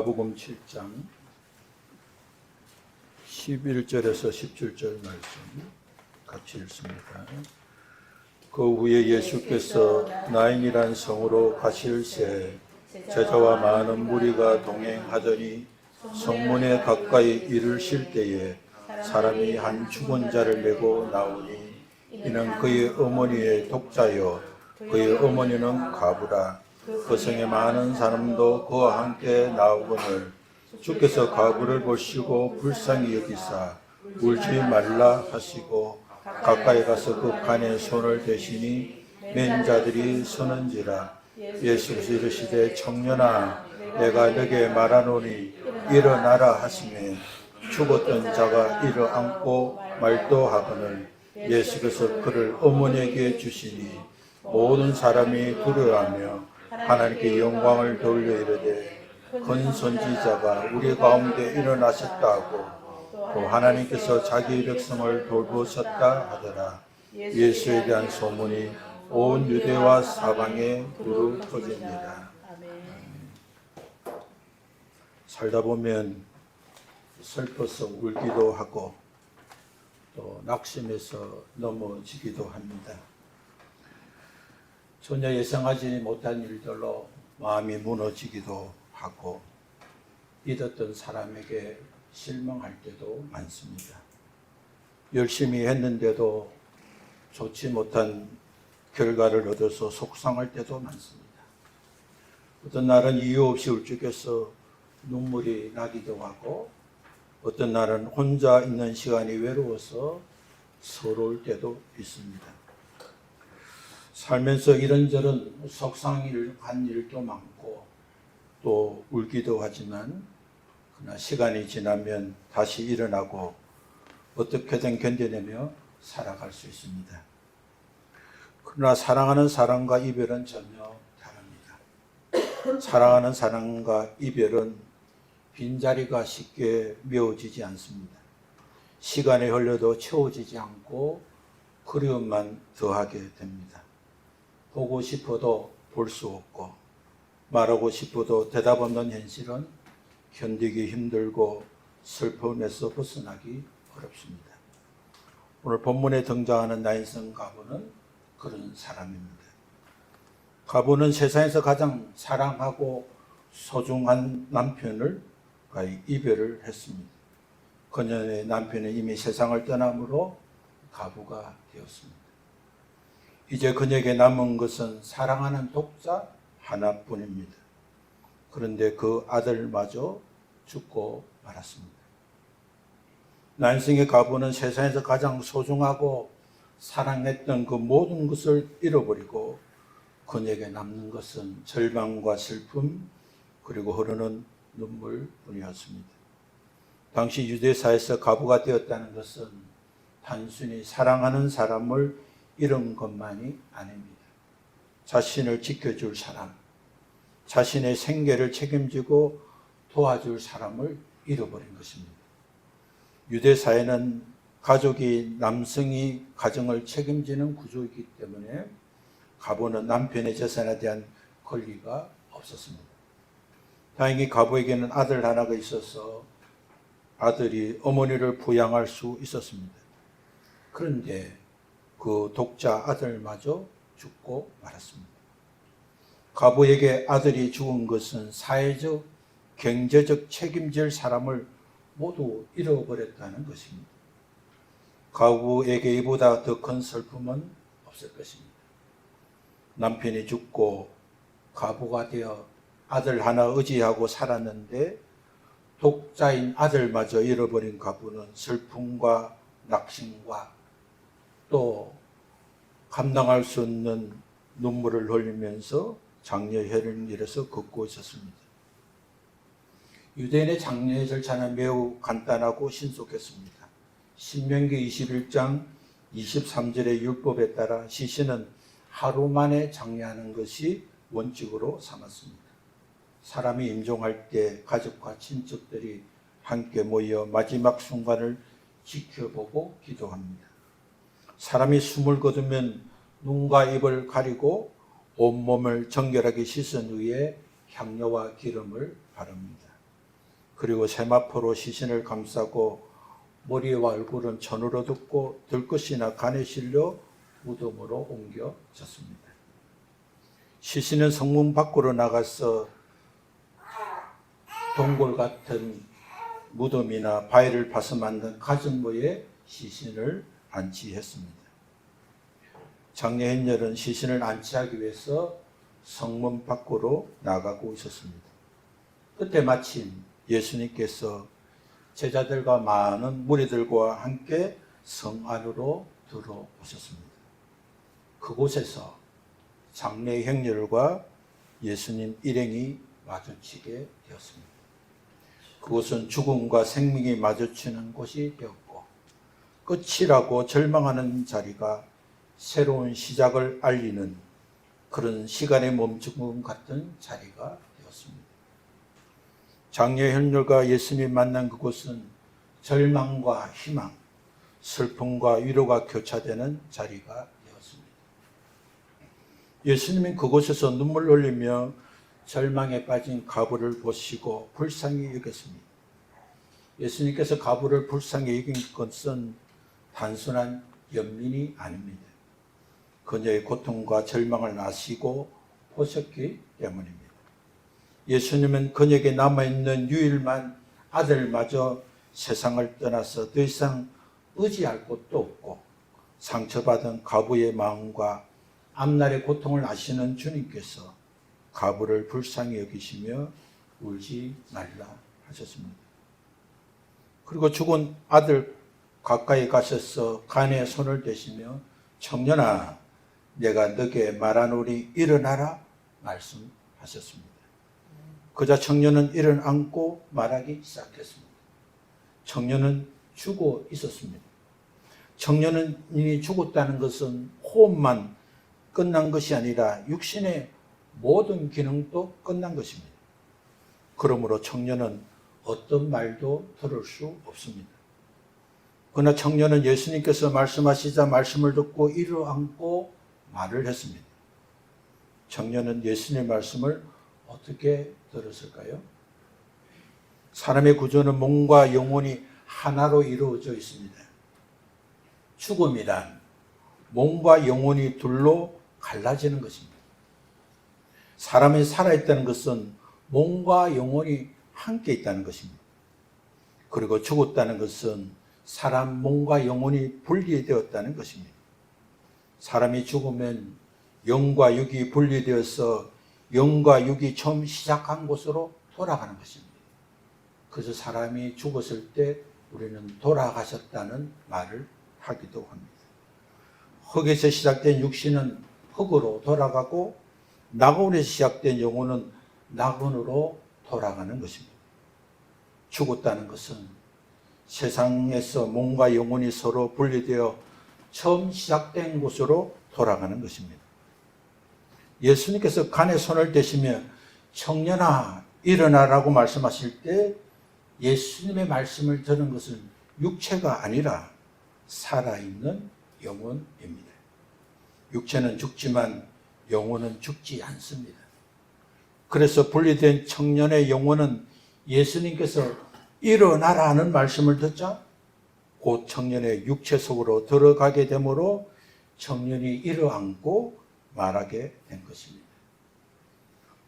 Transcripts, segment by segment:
마가복음 7장 11절에서 17절 말씀 같이 읽습니다. 그 후에 예수께서 나인이란 성으로 가실새 제자와 많은 무리가 동행하더니 성문에 가까이 이르실 때에 사람이 한 죽은 자를 메고 나오니 이는 그의 어머니의 독자요 그의 어머니는 과부라. 그 성에 많은 사람도 그와 함께 나오거늘 주께서 과부를 보시고 불쌍히 여기사 울지 말라 하시고 가까이 가서 그 간에 손을 대시니 맨 자들이 서는지라. 예수께서 이르시되 청년아 내가 너게 말하노니 일어나라 하시매 죽었던 자가 일어앉고 말도 하거늘 예수께서 그를 어머니에게 주시니 모든 사람이 두려워하며 하나님께 영광을 돌려 이르되 큰 선지자가 우리 가운데 일어나셨다 하고 또 하나님께서 자기 백성을 돌보셨다 하더라. 예수에 대한 소문이 온 유대와 사방에 두루 퍼집니다. 살다 보면 슬퍼서 울기도 하고 또 낙심해서 넘어지기도 합니다. 전혀 예상하지 못한 일들로 마음이 무너지기도 하고 믿었던 사람에게 실망할 때도 많습니다. 열심히 했는데도 좋지 못한 결과를 얻어서 속상할 때도 많습니다. 어떤 날은 이유 없이 울적해서 눈물이 나기도 하고 어떤 날은 혼자 있는 시간이 외로워서 서러울 때도 있습니다. 살면서 이런저런 속상한 일도 많고 또 울기도 하지만 그러나 시간이 지나면 다시 일어나고 어떻게든 견뎌내며 살아갈 수 있습니다. 그러나 사랑하는 사람과 이별은 전혀 다릅니다. 사랑하는 사람과 이별은 빈자리가 쉽게 메워지지 않습니다. 시간이 흘러도 채워지지 않고 그리움만 더하게 됩니다. 보고 싶어도 볼 수 없고 말하고 싶어도 대답 없는 현실은 견디기 힘들고 슬픔에서 벗어나기 어렵습니다. 오늘 본문에 등장하는 나인성 과부는 그런 사람입니다. 과부는 세상에서 가장 사랑하고 소중한 남편을 이별을 했습니다. 그녀의 남편은 이미 세상을 떠남으로 과부가 되었습니다. 이제 그녀에게 남은 것은 사랑하는 독자 하나뿐입니다. 그런데 그 아들마저 죽고 말았습니다. 나인성의 과부는 세상에서 가장 소중하고 사랑했던 그 모든 것을 잃어버리고 그녀에게 남는 것은 절망과 슬픔 그리고 흐르는 눈물뿐이었습니다. 당시 유대사에서 과부가 되었다는 것은 단순히 사랑하는 사람을 잃은 것만이 아닙니다. 자신을 지켜줄 사람, 자신의 생계를 책임지고 도와줄 사람을 잃어버린 것입니다. 유대사회는 가족이 남성이 가정을 책임지는 구조이기 때문에 과부는 남편의 재산에 대한 권리가 없었습니다. 다행히 과부에게는 아들 하나가 있어서 아들이 어머니를 부양할 수 있었습니다. 그런데 그 독자 아들마저 죽고 말았습니다. 과부에게 아들이 죽은 것은 사회적, 경제적 책임질 사람을 모두 잃어버렸다는 것입니다. 과부에게 이보다 더 큰 슬픔은 없을 것입니다. 남편이 죽고 과부가 되어 아들 하나 의지하고 살았는데 독자인 아들마저 잃어버린 과부는 슬픔과 낙심과 또 감당할 수 없는 눈물을 흘리면서 장례회를 이뤄서 걷고 있었습니다. 유대인의 장례 절차는 매우 간단하고 신속했습니다. 신명기 21장 23절의 율법에 따라 시신은 하루 만에 장례하는 것이 원칙으로 삼았습니다. 사람이 임종할 때 가족과 친척들이 함께 모여 마지막 순간을 지켜보고 기도합니다. 사람이 숨을 거두면 눈과 입을 가리고 온몸을 정결하게 씻은 후에 향료와 기름을 바릅니다. 그리고 세마포로 시신을 감싸고 머리와 얼굴은 천으로 덮고 들것이나 간에 실려 무덤으로 옮겨졌습니다. 시신은 성문 밖으로 나가서 동굴 같은 무덤이나 바위를 파서 만든 가정모에 시신을 안치했습니다. 장례 행렬은 시신을 안치하기 위해서 성문 밖으로 나가고 있었습니다. 그때 마침 예수님께서 제자들과 많은 무리들과 함께 성 안으로 들어오셨습니다. 그곳에서 장례 행렬과 예수님 일행이 마주치게 되었습니다. 그곳은 죽음과 생명이 마주치는 곳이 되었고 끝이라고 절망하는 자리가 새로운 시작을 알리는 그런 시간의 멈춤 같은 자리가 되었습니다. 장례 행렬과 예수님이 만난 그곳은 절망과 희망, 슬픔과 위로가 교차되는 자리가 되었습니다. 예수님은 그곳에서 눈물 흘리며 절망에 빠진 가부를 보시고 불쌍히 여겼습니다. 예수님께서 가부를 불쌍히 여긴 것은 단순한 연민이 아닙니다. 그녀의 고통과 절망을 아시고 보셨기 때문입니다. 예수님은 그녀에게 남아있는 유일한 아들마저 세상을 떠나서 더 이상 의지할 곳도 없고 상처받은 가부의 마음과 앞날의 고통을 아시는 주님께서 가부를 불쌍히 여기시며 울지 말라 하셨습니다. 그리고 죽은 아들 가까이 가셔서 간에 손을 대시며 청년아 내가 너에게 말하노니 일어나라 말씀하셨습니다. 그자 청년은 일어나고 말하기 시작했습니다. 청년은 죽어 있었습니다. 청년은 이미 죽었다는 것은 호흡만 끝난 것이 아니라 육신의 모든 기능도 끝난 것입니다. 그러므로 청년은 어떤 말도 들을 수 없습니다. 그러나 청년은 예수님께서 말씀하시자 말씀을 듣고 일어앉고 말을 했습니다. 청년은 예수님의 말씀을 어떻게 들었을까요? 사람의 구조는 몸과 영혼이 하나로 이루어져 있습니다. 죽음이란 몸과 영혼이 둘로 갈라지는 것입니다. 사람이 살아있다는 것은 몸과 영혼이 함께 있다는 것입니다. 그리고 죽었다는 것은 사람 몸과 영혼이 분리되었다는 것입니다. 사람이 죽으면 영과 육이 분리되어서 영과 육이 처음 시작한 곳으로 돌아가는 것입니다. 그래서 사람이 죽었을 때 우리는 돌아가셨다는 말을 하기도 합니다. 흙에서 시작된 육신은 흙으로 돌아가고 낙원에서 시작된 영혼은 낙원으로 돌아가는 것입니다. 죽었다는 것은 세상에서 몸과 영혼이 서로 분리되어 처음 시작된 곳으로 돌아가는 것입니다. 예수님께서 간에 손을 대시며 청년아 일어나라고 말씀하실 때 예수님의 말씀을 들은 것은 육체가 아니라 살아있는 영혼입니다. 육체는 죽지만 영혼은 죽지 않습니다. 그래서 분리된 청년의 영혼은 예수님께서 일어나라는 말씀을 듣자 곧 청년의 육체 속으로 들어가게 되므로 청년이 일어앉고 말하게 된 것입니다.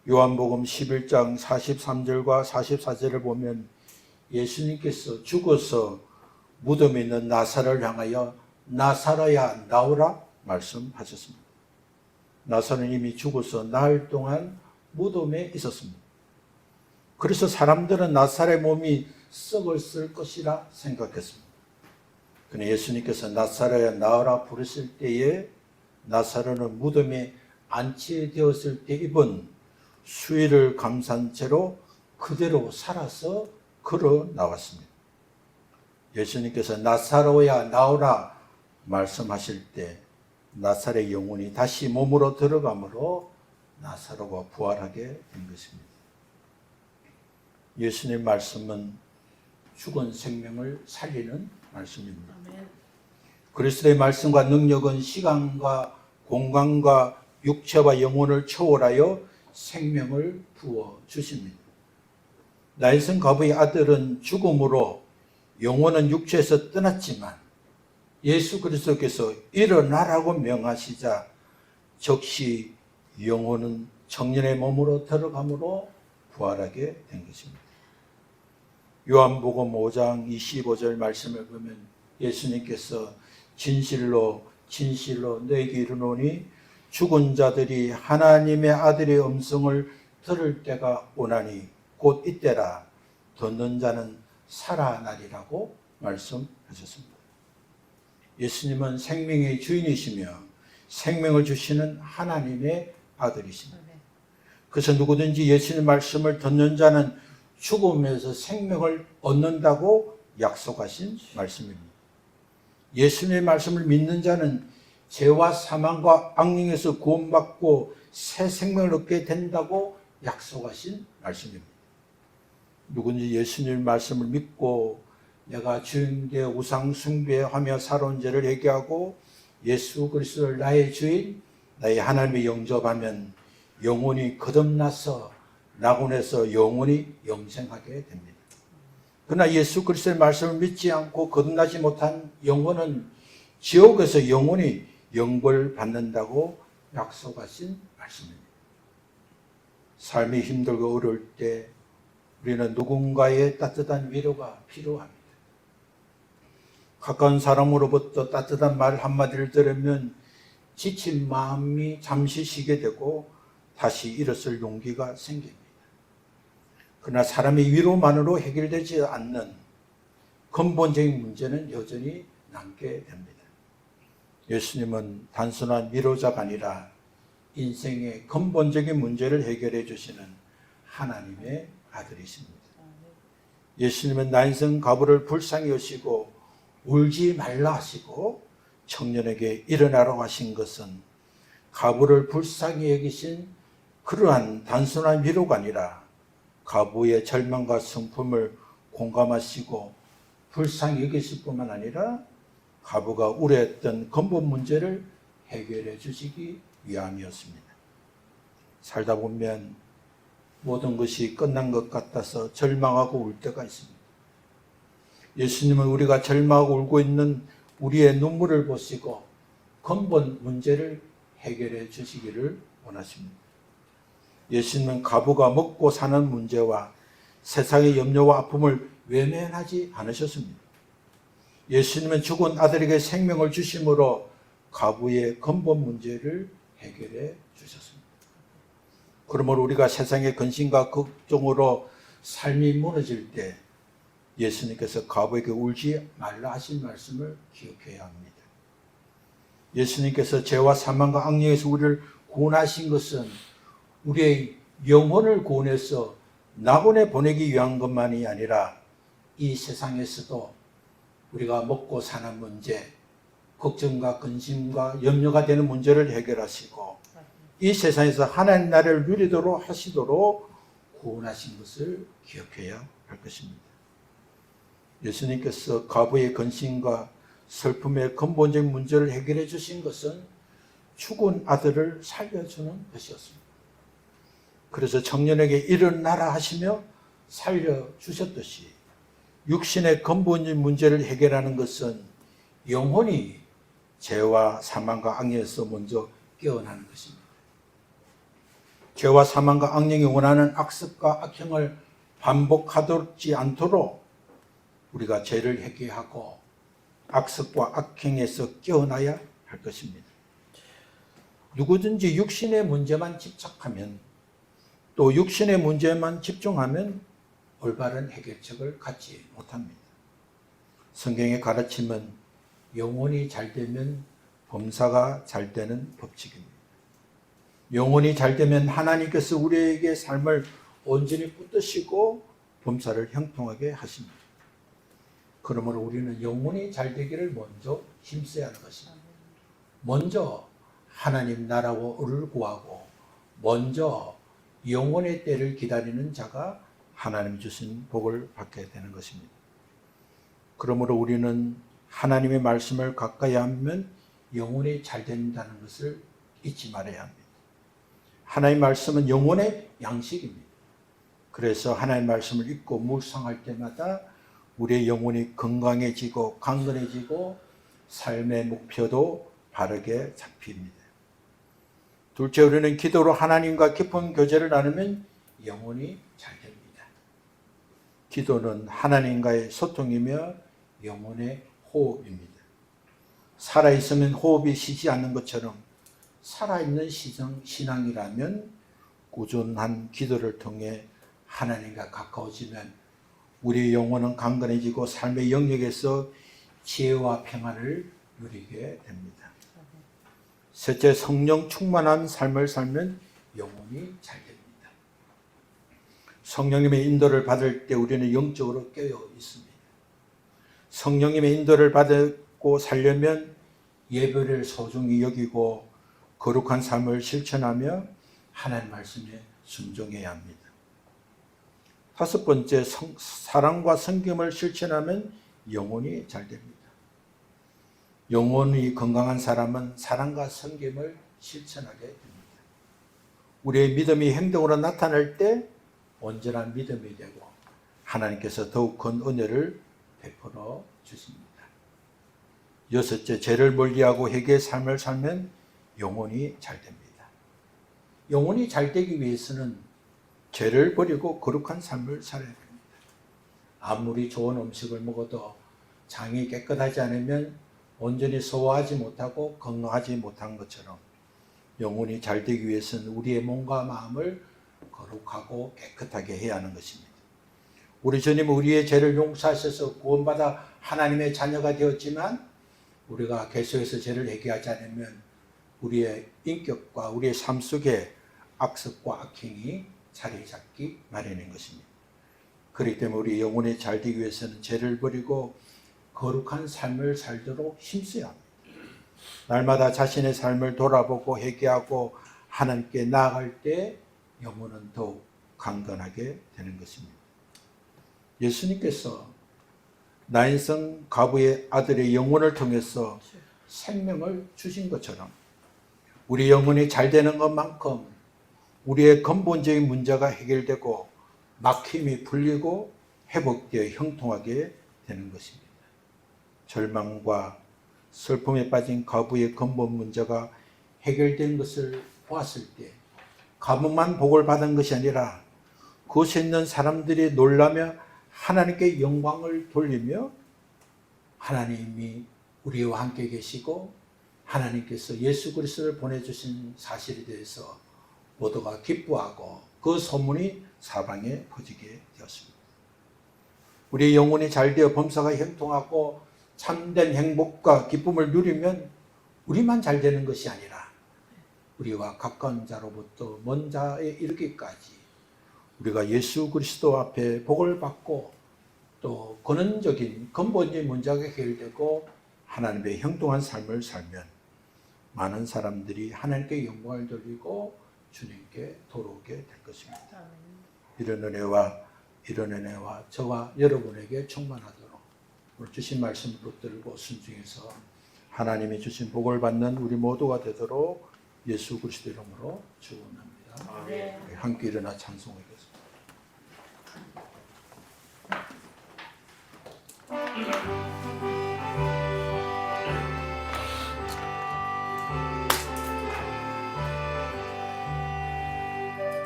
요한복음 11장 43절과 44절을 보면 예수님께서 죽어서 무덤에 있는 나사로를 향하여 나사로야 나오라 말씀하셨습니다. 나사로는 이미 죽어서 나흘 동안 무덤에 있었습니다. 그래서 사람들은 나사로의 몸이 썩었을 것이라 생각했습니다. 그러나 예수님께서 나사로야 나오라 부르실 때에 나사로는 무덤에 안치되었을 때 입은 수의를 감싼 채로 그대로 살아서 걸어 나왔습니다. 예수님께서 나사로야 나오라 말씀하실 때 나사로의 영혼이 다시 몸으로 들어가므로 나사로가 부활하게 된 것입니다. 예수님의 말씀은 죽은 생명을 살리는 말씀입니다. 그리스도의 말씀과 능력은 시간과 공간과 육체와 영혼을 초월하여 생명을 부어 주십니다. 나일성 가부의 아들은 죽음으로 영혼은 육체에서 떠났지만 예수 그리스도께서 일어나라고 명하시자 즉시 영혼은 청년의 몸으로 들어감으로 부활하게 된 것입니다. 요한복음 5장 25절 말씀을 보면 예수님께서 진실로 진실로 너에게 이르노니 죽은 자들이 하나님의 아들의 음성을 들을 때가 오나니 곧 이때라. 듣는 자는 살아나리라고 말씀하셨습니다. 예수님은 생명의 주인이시며 생명을 주시는 하나님의 아들이십니다. 그래서 누구든지 예수님의 말씀을 듣는 자는 죽음에서 생명을 얻는다고 약속하신 말씀입니다. 예수님의 말씀을 믿는 자는 죄와 사망과 악령에서 구원받고 새 생명을 얻게 된다고 약속하신 말씀입니다. 누구든지 예수님의 말씀을 믿고 내가 주님께 우상 숭배하며 살아온 죄를 회개하고 예수 그리스도를 나의 주인, 나의 하나님의 영접하면 영혼이 거듭나서 낙원에서 영원히 영생하게 됩니다. 그러나 예수 그리스도의 말씀을 믿지 않고 거듭나지 못한 영혼은 지옥에서 영원히 영벌 받는다고 약속하신 말씀입니다. 삶이 힘들고 어려울 때 우리는 누군가의 따뜻한 위로가 필요합니다. 가까운 사람으로부터 따뜻한 말 한마디를 들으면 지친 마음이 잠시 쉬게 되고 다시 일어설 용기가 생깁니다. 그러나 사람의 위로만으로 해결되지 않는 근본적인 문제는 여전히 남게 됩니다. 예수님은 단순한 위로자가 아니라 인생의 근본적인 문제를 해결해 주시는 하나님의 아들이십니다. 예수님은 나일성 가부를 불쌍히 여시고 울지 말라 하시고 청년에게 일어나라고 하신 것은 가부를 불쌍히 여기신 그러한 단순한 위로가 아니라 가부의 절망과 슬픔을 공감하시고 불쌍히 여기실 뿐만 아니라 가부가 우려했던 근본 문제를 해결해 주시기 위함이었습니다. 살다 보면 모든 것이 끝난 것 같아서 절망하고 울 때가 있습니다. 예수님은 우리가 절망하고 울고 있는 우리의 눈물을 보시고 근본 문제를 해결해 주시기를 원하십니다. 예수님은 가부가 먹고 사는 문제와 세상의 염려와 아픔을 외면하지 않으셨습니다. 예수님은 죽은 아들에게 생명을 주심으로 가부의 근본 문제를 해결해 주셨습니다. 그러므로 우리가 세상의 근심과 걱정으로 삶이 무너질 때 예수님께서 가부에게 울지 말라 하신 말씀을 기억해야 합니다. 예수님께서 죄와 사망과 악령에서 우리를 구원하신 것은 우리의 영혼을 구원해서 낙원에 보내기 위한 것만이 아니라 이 세상에서도 우리가 먹고 사는 문제, 걱정과 근심과 염려가 되는 문제를 해결하시고 이 세상에서 하나님 나라를 누리도록 하시도록 구원하신 것을 기억해야 할 것입니다. 예수님께서 가부의 근심과 슬픔의 근본적인 문제를 해결해 주신 것은 죽은 아들을 살려주는 것이었습니다. 그래서 청년에게 일어나라 하시며 살려주셨듯이 육신의 근본적인 문제를 해결하는 것은 영혼이 죄와 사망과 악령에서 먼저 깨어나는 것입니다. 죄와 사망과 악령이 원하는 악습과 악행을 반복하지 않도록 우리가 죄를 회개하고 악습과 악행에서 깨어나야 할 것입니다. 누구든지 육신의 문제만 집착하면 또 육신의 문제만 집중하면 올바른 해결책을 갖지 못합니다. 성경의 가르침은 영혼이 잘 되면 범사가 잘 되는 법칙입니다. 영혼이 잘 되면 하나님께서 우리에게 삶을 온전히 붙드시고 범사를 형통하게 하십니다. 그러므로 우리는 영혼이 잘 되기를 먼저 힘써야 하는 것입니다. 먼저 하나님 나라와 의를 구하고 먼저 영혼의 때를 기다리는 자가 하나님 주신 복을 받게 되는 것입니다. 그러므로 우리는 하나님의 말씀을 가까이 하면 영혼이 잘 된다는 것을 잊지 말아야 합니다. 하나님의 말씀은 영혼의 양식입니다. 그래서 하나님의 말씀을 읽고 묵상할 때마다 우리의 영혼이 건강해지고 강건해지고 삶의 목표도 바르게 잡힙니다. 둘째, 우리는 기도로 하나님과 깊은 교제를 나누면 영혼이 잘 됩니다. 기도는 하나님과의 소통이며 영혼의 호흡입니다. 살아있으면 호흡이 쉬지 않는 것처럼 살아있는 신앙이라면 꾸준한 기도를 통해 하나님과 가까워지면 우리 영혼은 강건해지고 삶의 영역에서 지혜와 평안을 누리게 됩니다. 셋째, 성령 충만한 삶을 살면 영혼이 잘 됩니다. 성령님의 인도를 받을 때 우리는 영적으로 깨어 있습니다. 성령님의 인도를 받고 살려면 예배를 소중히 여기고 거룩한 삶을 실천하며 하나님 말씀에 순종해야 합니다. 다섯 번째, 사랑과 섬김을 실천하면 영혼이 잘 됩니다. 영혼이 건강한 사람은 사랑과 섬김을 실천하게 됩니다. 우리의 믿음이 행동으로 나타날 때 온전한 믿음이 되고 하나님께서 더욱 큰 은혜를 베풀어 주십니다. 여섯째, 죄를 멀리하고 회개의 삶을 살면 영혼이 잘 됩니다. 영혼이 잘 되기 위해서는 죄를 버리고 거룩한 삶을 살아야 됩니다. 아무리 좋은 음식을 먹어도 장이 깨끗하지 않으면 온전히 소화하지 못하고 건강하지 못한 것처럼 영혼이 잘 되기 위해서는 우리의 몸과 마음을 거룩하고 깨끗하게 해야 하는 것입니다. 우리 주님은 우리의 죄를 용서하셔서 구원받아 하나님의 자녀가 되었지만 우리가 계속해서 죄를 회개하지 않으면 우리의 인격과 우리의 삶 속에 악습과 악행이 자리 잡기 마련인 것입니다. 그렇기 때문에 우리 영혼이 잘 되기 위해서는 죄를 버리고 거룩한 삶을 살도록 힘써야 합니다. 날마다 자신의 삶을 돌아보고 회개하고 하나님께 나아갈 때 영혼은 더욱 강건하게 되는 것입니다. 예수님께서 나인성 과부의 아들의 영혼을 통해서 생명을 주신 것처럼 우리 영혼이 잘 되는 것만큼 우리의 근본적인 문제가 해결되고 막힘이 풀리고 회복되어 형통하게 되는 것입니다. 절망과 슬픔에 빠진 과부의 근본 문제가 해결된 것을 보았을 때 과부만 복을 받은 것이 아니라 그곳에 있는 사람들이 놀라며 하나님께 영광을 돌리며 하나님이 우리와 함께 계시고 하나님께서 예수 그리스도를 보내주신 사실에 대해서 모두가 기뻐하고 그 소문이 사방에 퍼지게 되었습니다. 우리의 영혼이 잘 되어 범사가 형통하고 참된 행복과 기쁨을 누리면 우리만 잘 되는 것이 아니라 우리와 가까운 자로부터 먼 자에 이르기까지 우리가 예수 그리스도 앞에 복을 받고 또 근원적인 근본적인 문제가 해결되고 하나님의 형통한 삶을 살면 많은 사람들이 하나님께 영광을 돌리고 주님께 돌아오게 될 것입니다. 이런 은혜와 저와 여러분에게 충만하도록 오늘 주신 말씀 붙들고 순종해서 하나님이 주신 복을 받는 우리 모두가 되도록 예수 그리스도 이름으로 축원합니다. 네. 함께 일어나 찬송하겠습니다.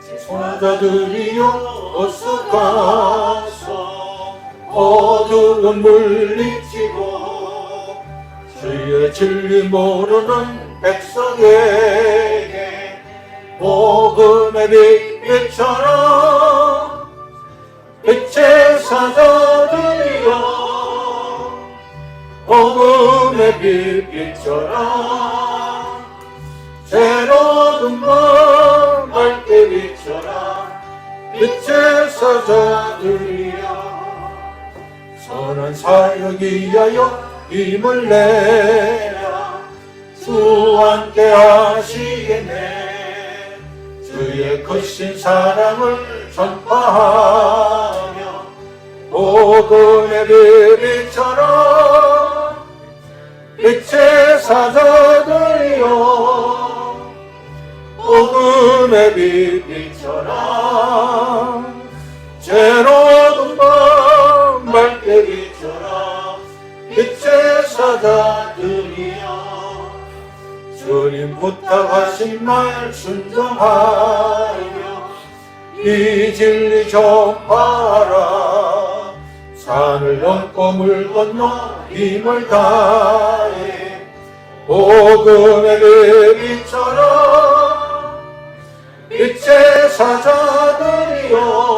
제사자들이여 어서 가서 어두운 물리치고 주의 진리 모르는 백성에게 복음의 빛처럼 빛의 사자들이여 복음의 빛처럼 새로운 맘 밝게 비춰라 빛의 사자들이여 선한 사역 위하여 힘을 내라 주 함께 하시겠네 주의 크신 사랑을 전파하며 복음의 빛처럼 빛의 사자들이여 복음의 빛처럼 새로운 밤 밝게 비춰라 빛의 사자들이여 주님 부탁하신 말 순종하여 이 진리 전파라 산을 넘고 물 건너 힘을 다해 복음의 빛처럼 빛의 사자들이여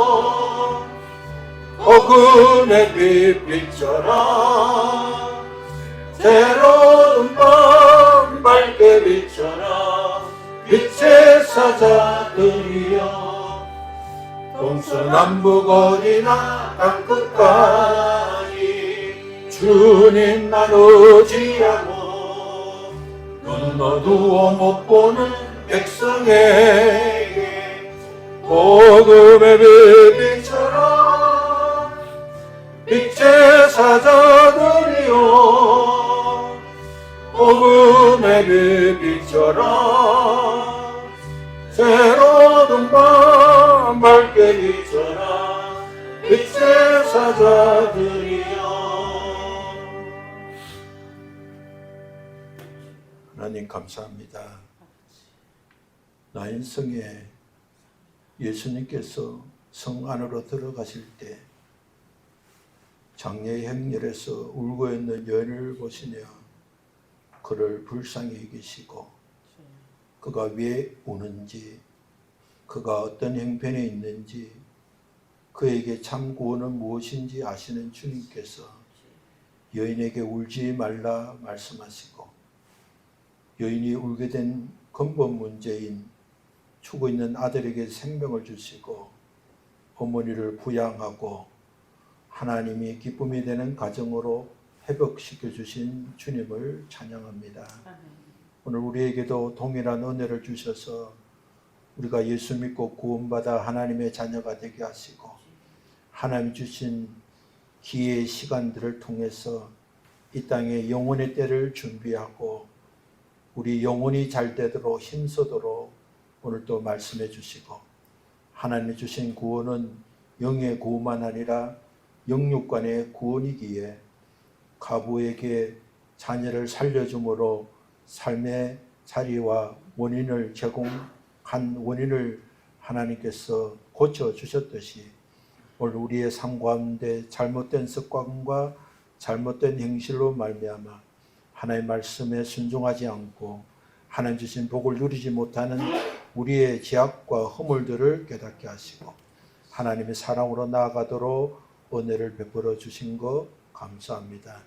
복음의 빛처럼 새로운 밤 밝게 비춰라 빛의 사자들이여 동서남북 어디나 땅끝까지 주님만 의지하고 눈 어두워 못 보는 백성에게 복음의 빛처럼 빛의 사자들이여 복음의 빛처럼 새로운 밤 밝게 비춰라 빛의 사자들이여 하나님 감사합니다. 나인성에 예수님께서 성 안으로 들어가실 때 장례의 행렬에서 울고 있는 여인을 보시며 그를 불쌍히 여기시고 그가 왜 우는지 그가 어떤 형편에 있는지 그에게 참 구원은 무엇인지 아시는 주님께서 여인에게 울지 말라 말씀하시고 여인이 울게 된 근본 문제인 죽어 있는 아들에게 생명을 주시고 어머니를 부양하고 하나님이 기쁨이 되는 가정으로 회복시켜 주신 주님을 찬양합니다. 오늘 우리에게도 동일한 은혜를 주셔서 우리가 예수 믿고 구원받아 하나님의 자녀가 되게 하시고 하나님 주신 기회의 시간들을 통해서 이 땅에 영혼의 때를 준비하고 우리 영혼이 잘 되도록 힘쓰도록 오늘 또 말씀해 주시고 하나님이 주신 구원은 영의 구원만 아니라 영육간의 구원이기에 가부에게 자녀를 살려줌으로 삶의 자리와 원인을 제공한 원인을 하나님께서 고쳐주셨듯이 오늘 우리의 삶 가운데 잘못된 습관과 잘못된 행실로 말미암아 하나님의 말씀에 순종하지 않고 하나님 주신 복을 누리지 못하는 우리의 죄악과 허물들을 깨닫게 하시고 하나님의 사랑으로 나아가도록 은혜를 베풀어 주신 것 감사합니다.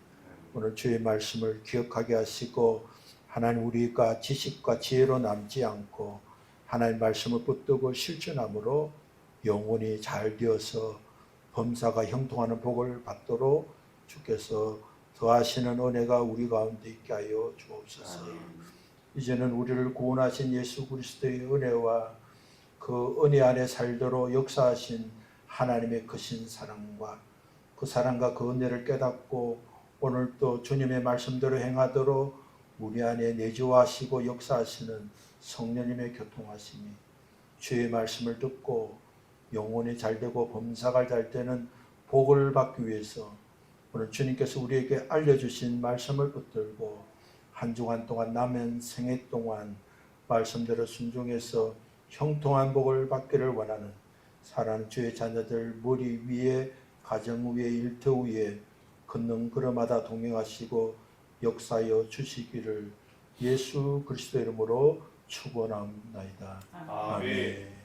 오늘 주의 말씀을 기억하게 하시고 하나님 우리가 지식과 지혜로 남지 않고 하나님 말씀을 붙들고 실천함으로 영혼이 잘 되어서 범사가 형통하는 복을 받도록 주께서 더하시는 은혜가 우리 가운데 있게 하여 주옵소서. 이제는 우리를 구원하신 예수 그리스도의 은혜와 그 은혜 안에 살도록 역사하신 하나님의 크신 사랑과 그 사랑과 그 은혜를 깨닫고 오늘 또 주님의 말씀대로 행하도록 우리 안에 내주하시고 역사하시는 성령님의 교통하심이 주의 말씀을 듣고 영혼이 잘되고 범사가 잘되는 복을 받기 위해서 오늘 주님께서 우리에게 알려주신 말씀을 붙들고 한 주간 동안 남은 생애 동안 말씀대로 순종해서 형통한 복을 받기를 원하는 사랑하는 주의 자녀들 머리 위에 가정 위에 일터 위에 걷는 걸음마다 동행하시고 역사하여 주시기를 예수 그리스도 이름으로 축원합니다. 아멘.